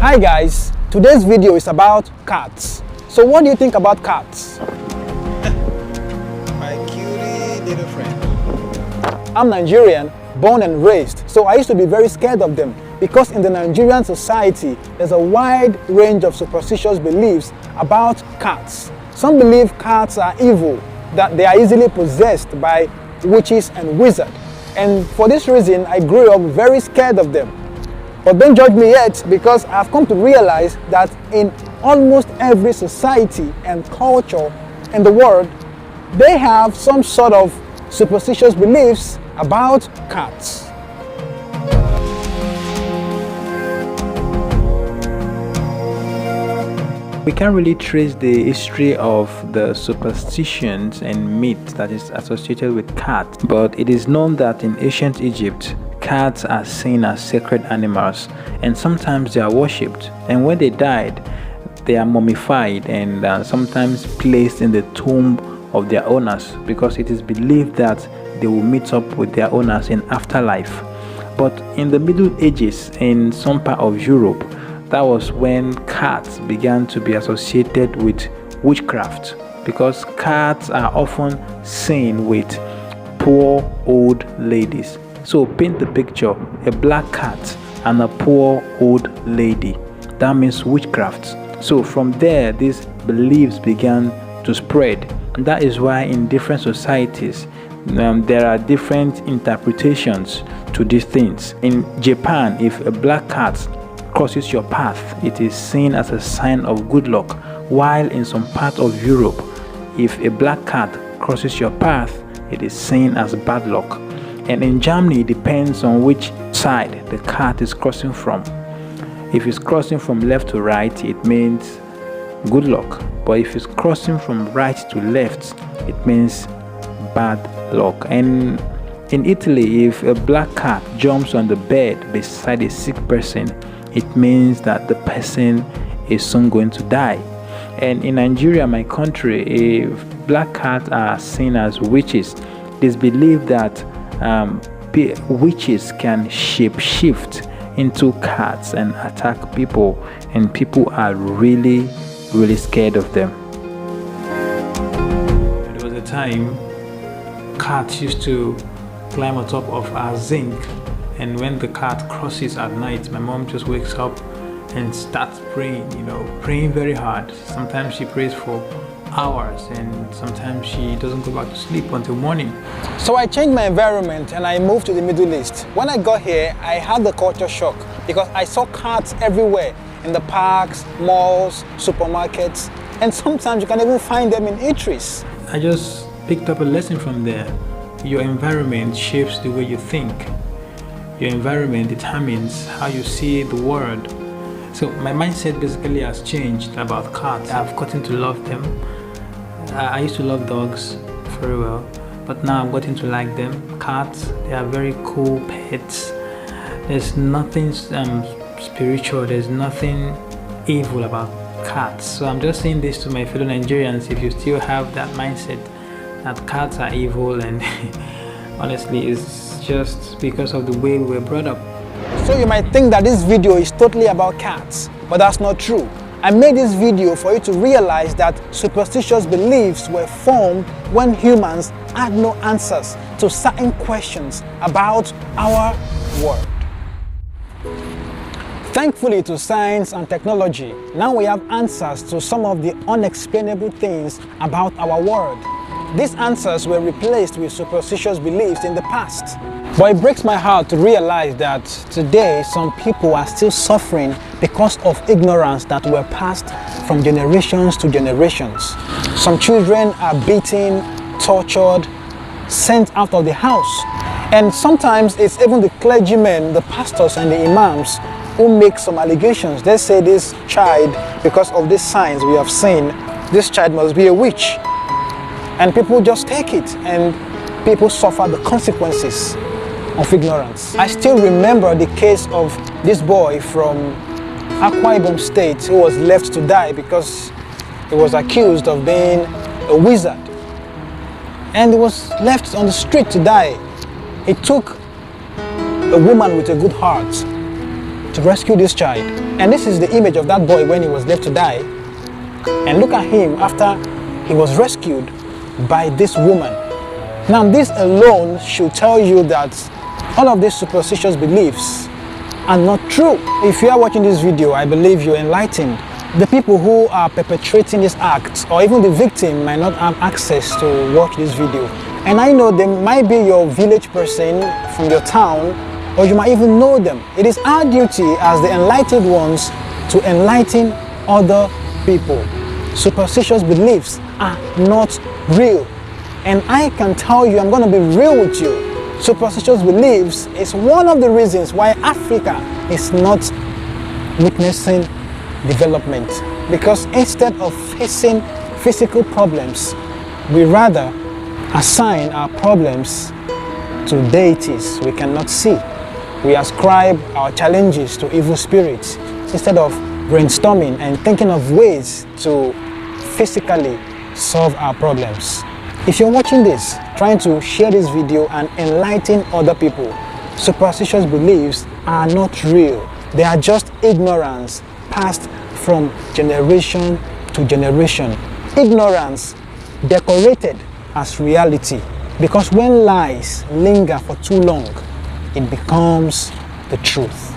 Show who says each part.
Speaker 1: Hi guys, today's video is about cats. So what do you think about cats?
Speaker 2: My cutie little friend.
Speaker 1: I'm Nigerian, born and raised, so I used to be very scared of them because in the Nigerian society, there's a wide range of superstitious beliefs about cats. Some believe cats are evil, that they are easily possessed by witches and wizards. And for this reason, I grew up very scared of them. But don't judge me yet, because I've come to realize that in almost every society and culture in the world, they have some sort of superstitious beliefs about cats.
Speaker 3: We can't really trace the history of the superstitions and myths that is associated with cats, but it is known that in ancient Egypt, cats are seen as sacred animals, and sometimes they are worshipped, and when they died, they are mummified and sometimes placed in the tomb of their owners, because it is believed that they will meet up with their owners in afterlife. But in the Middle Ages, in some part of Europe, that was when cats began to be associated with witchcraft, because cats are often seen with poor old ladies. So paint the picture: a black cat and a poor old lady. That means witchcraft. So from there, these beliefs began to spread. And that is why in different societies, there are different interpretations to these things. In Japan, if a black cat crosses your path, it is seen as a sign of good luck, while in some part of Europe, if a black cat crosses your path, it is seen as bad luck. And in Germany, it depends on which side the cat is crossing from. If it's crossing from left to right, it means good luck, but if it's crossing from right to left, it means bad luck. And in Italy, if a black cat jumps on the bed beside a sick person, it means that the person is soon going to die. And in Nigeria, my country, if black cats are seen as witches, it is believed that witches can shape-shift into cats and attack people, and people are really scared of them. There was a time cats used to climb on top of our zinc, and when the cat crosses at night, my mom just wakes up and starts praying, praying very hard. Sometimes she prays for hours, and sometimes she doesn't go back to sleep until morning.
Speaker 1: So I changed my environment and I moved to the Middle East. When I got here, I had the culture shock because I saw cats everywhere, in the parks, malls, supermarkets, and sometimes you can even find them in eateries.
Speaker 3: I just picked up a lesson from there. Your environment shapes the way you think. Your environment determines how you see the world. So my mindset basically has changed about cats. I've gotten to love them. I used to love dogs very well, but now I've gotten to like them. Cats, they are very cool pets. There's nothing spiritual, there's nothing evil about cats. So I'm just saying this to my fellow Nigerians: if you still have that mindset that cats are evil, and honestly, it's just because of the way we were brought up.
Speaker 1: So you might think that this video is totally about cats, but that's not true. I made this video for you to realize that superstitious beliefs were formed when humans had no answers to certain questions about our world. Thankfully to science and technology, now we have answers to some of the unexplainable things about our world. These answers were replaced with superstitious beliefs in the past. But it breaks my heart to realize that today some people are still suffering because of ignorance that were passed from generations to generations. Some children are beaten, tortured, sent out of the house. And sometimes it's even the clergymen, the pastors and the imams who make some allegations. They say this child, because of these signs we have seen, this child must be a witch. And people just take it, and people suffer the consequences of ignorance. I still remember the case of this boy from Akwa Ibom State who was left to die because he was accused of being a wizard. And he was left on the street to die. It took a woman with a good heart to rescue this child. And this is the image of that boy when he was left to die. And look at him after he was rescued by this woman. Now this alone should tell you that all of these superstitious beliefs are not true. If you are watching this video, I believe you're enlightened. The people who are perpetrating this act, or even the victim, might not have access to watch this video. And I know they might be your village person from your town, or you might even know them. It is our duty as the enlightened ones to enlighten other people. Superstitious beliefs are not real. And I can tell you, I'm going to be real with you. Superstitious beliefs is one of the reasons why Africa is not witnessing development. Because instead of facing physical problems, we rather assign our problems to deities we cannot see. We ascribe our challenges to evil spirits instead of brainstorming and thinking of ways to physically solve our problems. If you're watching this, trying to share this video and enlighten other people, superstitious beliefs are not real. They are just ignorance passed from generation to generation. Ignorance decorated as reality, because when lies linger for too long, it becomes the truth.